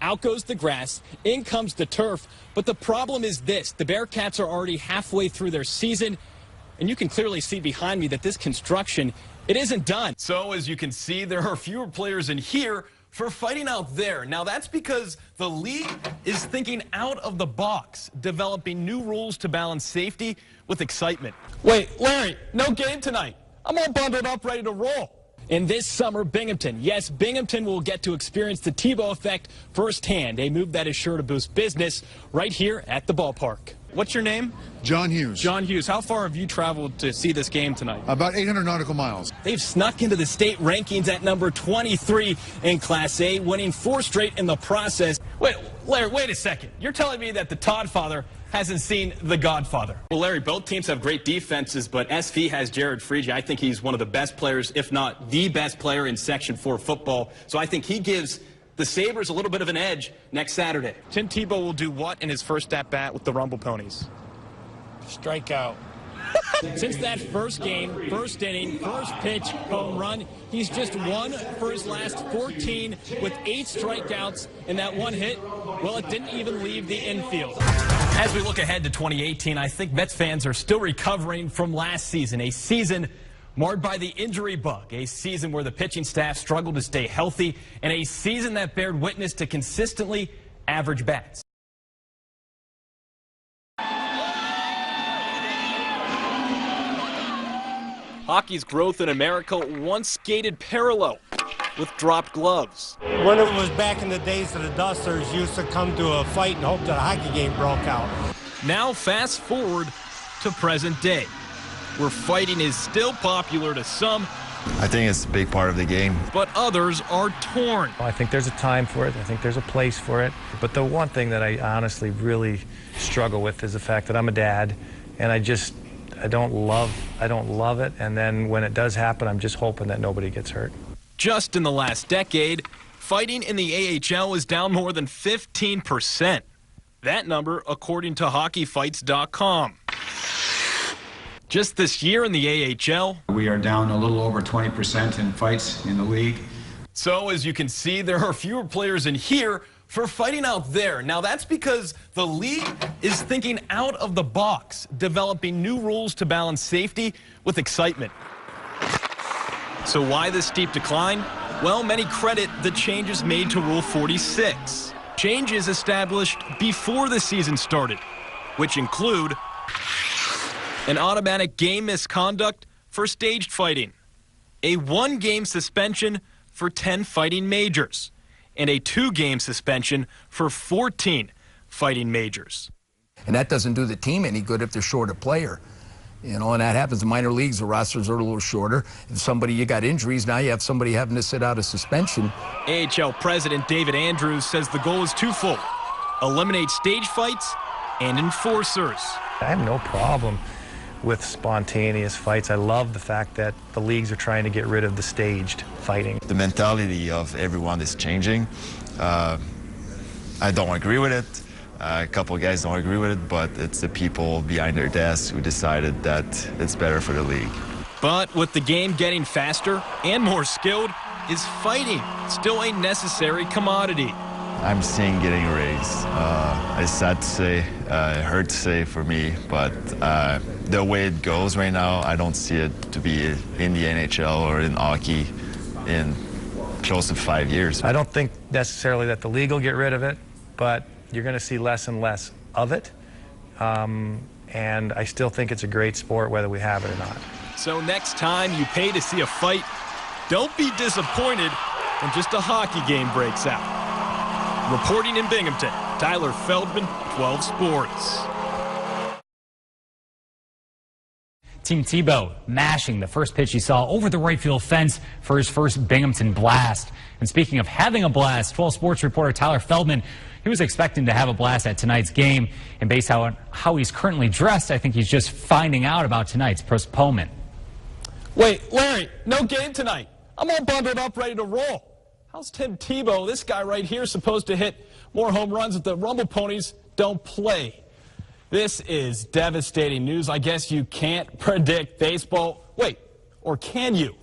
out goes the grass, in comes the turf. But the problem is this: the Bearcats are already halfway through their season, and you can clearly see behind me that this construction, it isn't done. So as you can see, there are fewer players in here for fighting out there. Now that's because the league is thinking out of the box, developing new rules to balance safety with excitement. Wait, Larry, no game tonight. I'm all bundled up, ready to roll. And this summer, Binghamton, yes, Binghamton will get to experience the Tebow effect firsthand, a move that is sure to boost business right here at the ballpark. What's your name? John Hughes. John Hughes. How far have you traveled to see this game tonight? About 800 nautical miles. They've snuck into the state rankings at number 23 in Class A, winning 4 straight in the process. Wait, Larry, wait a second. You're telling me that the Todd father hasn't seen The Godfather? Well, Larry, both teams have great defenses, but SV has Jared Freege. I think he's one of the best players, if not the best player in Section 4 football. So I think he gives the Sabres a little bit of an edge next Saturday. Tim Tebow will do what in his first at-bat with the Rumble Ponies? Strikeout. Since that first game, first inning, first pitch, home run, he's just won for his last 14 with 8 strikeouts, and that one hit, well, it didn't even leave the infield. As we look ahead to 2018, I think Mets fans are still recovering from last season, a season marred by the injury bug, a season where the pitching staff struggled to stay healthy, and a season that bared witness to consistently average bats. Hockey's growth in America once skated parallel with dropped gloves. When it was back in the days of the Dusters, used to come to a fight and hope that a hockey game broke out. Now fast forward to present day, where fighting is still popular to some. I think it's a big part of the game. But others are torn. I think there's a time for it. I think there's a place for it. But the one thing that I honestly really struggle with is the fact that I'm a dad, and I don't love it. And then when it does happen, I'm just hoping that nobody gets hurt. Just in the last decade, fighting in the AHL is down more than 15%. That number, according to hockeyfights.com. Just this year in the AHL, we are down a little over 20% in fights in the league. So as you can see, there are fewer players in here for fighting out there. Now that's because the league is thinking out of the box, developing new rules to balance safety with excitement. So why this steep decline? Well, many credit the changes made to Rule 46. Changes established before the season started, which include an automatic game misconduct for staged fighting, a 1-game suspension for 10 fighting majors, and a 2-game suspension for 14 fighting majors. And that doesn't do the team any good if they're short a player. You know, and that happens in minor leagues. The rosters are a little shorter. If you got injuries, now you have somebody having to sit out a suspension. AHL President David Andrews says the goal is twofold: eliminate stage fights and enforcers. I have no problem with spontaneous fights. I love the fact that the leagues are trying to get rid of the staged fighting. The mentality of everyone is changing. I don't agree with it. A couple of guys don't agree with it, but it's the people behind their desks who decided that it's better for the league. But with the game getting faster and more skilled, is fighting still a necessary commodity? I'm seeing getting raised. It's sad to say, it hurts to say for me, but the way it goes right now, I don't see it to be in the NHL or in hockey in close to 5 years. I don't think necessarily that the league will get rid of it, but you're going to see less and less of it. And I still think it's a great sport whether we have it or not. So next time you pay to see a fight, don't be disappointed when just a hockey game breaks out. Reporting in Binghamton, Tyler Feldman, 12 Sports. Team Tebow mashing the first pitch he saw over the right field fence for his first Binghamton blast. And speaking of having a blast, 12 Sports reporter Tyler Feldman, he was expecting to have a blast at tonight's game. And based on how he's currently dressed, I think he's just finding out about tonight's postponement. Wait, Larry, no game tonight. I'm all bundled up, ready to roll. How's Tim Tebow, this guy right here, supposed to hit more home runs if the Rumble Ponies don't play? This is devastating news. I guess you can't predict baseball. Wait, or can you?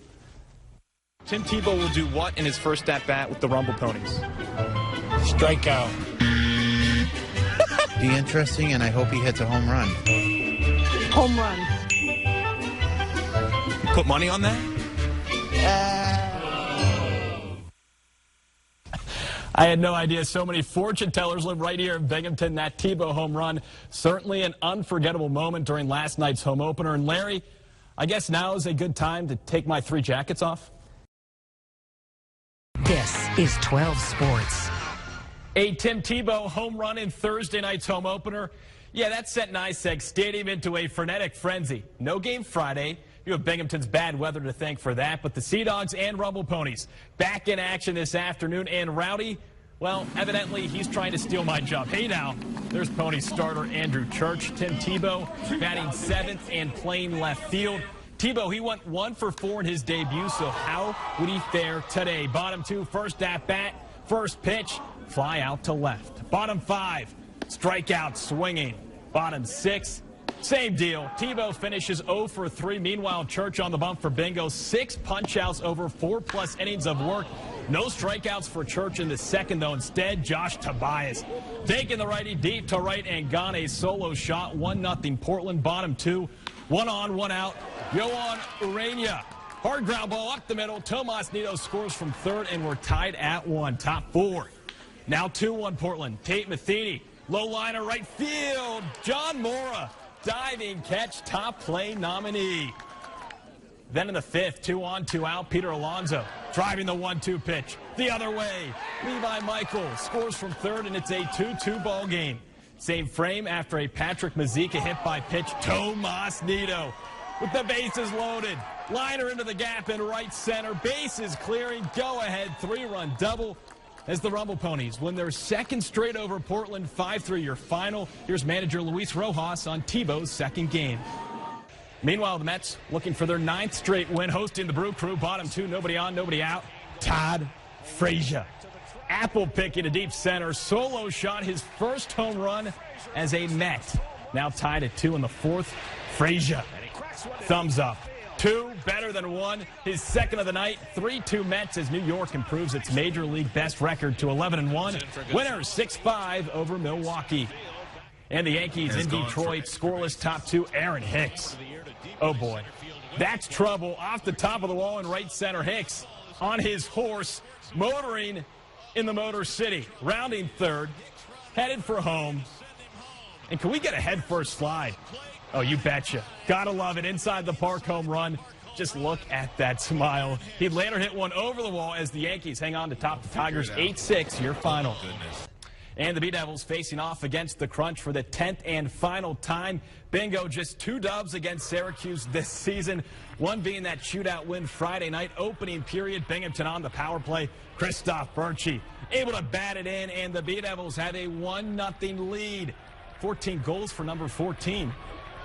Tim Tebow will do what in his first at-bat with the Rumble Ponies? Strikeout. Be interesting, and I hope he hits a home run. Home run. Put money on that? I had no idea so many fortune tellers live right here in Binghamton. That Tebow home run, certainly an unforgettable moment during last night's home opener. And Larry, I guess now is a good time to take my 3 jackets off. This is 12 Sports. A Tim Tebow home run in Thursday night's home opener. Yeah, that sent NYSEG Stadium into a frenetic frenzy. No game Friday. You have Binghamton's bad weather to thank for that, but the Sea Dogs and Rumble Ponies back in action this afternoon. And Rowdy, well, evidently he's trying to steal my job. Hey now, there's Pony starter Andrew Church. Tim Tebow batting 7th and playing left field. Tebow, he went 1 for 4 in his debut, so how would he fare today? Bottom 2, first at bat, first pitch, fly out to left. Bottom 5, strikeout swinging. Bottom 6, same deal. Tebow finishes 0 for 3. Meanwhile, Church on the bump for bingo. 6 punch-outs over 4+ innings of work. No strikeouts for Church in the second, though. Instead, Josh Tobias taking the righty deep to right and gone. A solo shot. 1-0 Portland. Bottom 2. 1 on, 1 out. Yohan Urania. Hard ground ball up the middle. Tomas Nido scores from third, and we're tied at 1. Top 4. Now 2-1 Portland. Tate Matheny. Low liner right field. John Mora. Diving catch, top play nominee. Then in the 5th, 2 on, 2 out, Peter Alonso driving the 1-2 pitch the other way. Levi Michael scores from third, and it's a 2-2 ball game. Same frame after a Patrick Mazika hit by pitch. Tomas Nido with the bases loaded. Liner into the gap in right center. Bases clearing. Go ahead 3-run double. As the Rumble Ponies win their 2nd straight over Portland, 5-3 your final. Here's manager Luis Rojas on Tebow's 2nd game. Meanwhile, the Mets looking for their 9th straight win, hosting the Brew Crew. Bottom 2, nobody on, nobody out. Todd Frazier. Apple picking to deep center. Solo shot, his first home run as a Met. Now tied at 2 in the 4th. Frazier. Thumbs up. 2 better than 1. His 2nd of the night. 3-2 Mets as New York improves its major league best record to 11-1. Winners 6-5 over Milwaukee. And the Yankees in Detroit, scoreless top 2. Aaron Hicks. Oh boy, that's trouble off the top of the wall in right center. Hicks on his horse, motoring in the Motor City, rounding third, headed for home. And can we get a head-first slide? Oh, you betcha. Gotta love it. Inside the park home run. Just look at that smile. He later hit one over the wall as the Yankees hang on to top the Tigers 8-6, your final. And the B-Devils facing off against the Crunch for the 10th and final time. Bingo, just 2 dubs against Syracuse this season. One being that shootout win Friday night, opening period. Binghamton on the power play. Christoph Birchie able to bat it in, and the B-Devils have a 1-0 lead. 14 goals for number 14.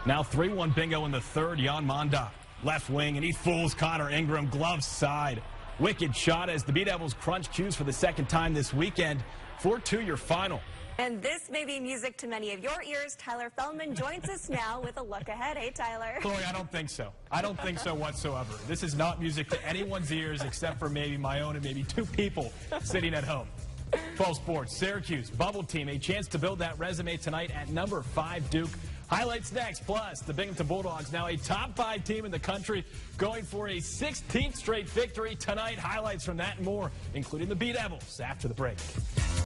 Now 3-1 Bingo in the 3rd. Jan Monda, left wing, and he fools Connor Ingram, glove side. Wicked shot as the B-Devils crunch cues for the 2nd time this weekend. 4-2 your final. And this may be music to many of your ears. Tyler Feldman joins us now with a look ahead. Hey, Tyler. Chloe, I don't think so. I don't think so whatsoever. This is not music to anyone's ears except for maybe my own and maybe 2 people sitting at home. 12 Sports, Syracuse, bubble team, a chance to build that resume tonight at number 5 Duke. Highlights next, plus the Binghamton Bulldogs, now a top 5 team in the country, going for a 16th straight victory tonight. Highlights from that and more, including the B-Devils, after the break.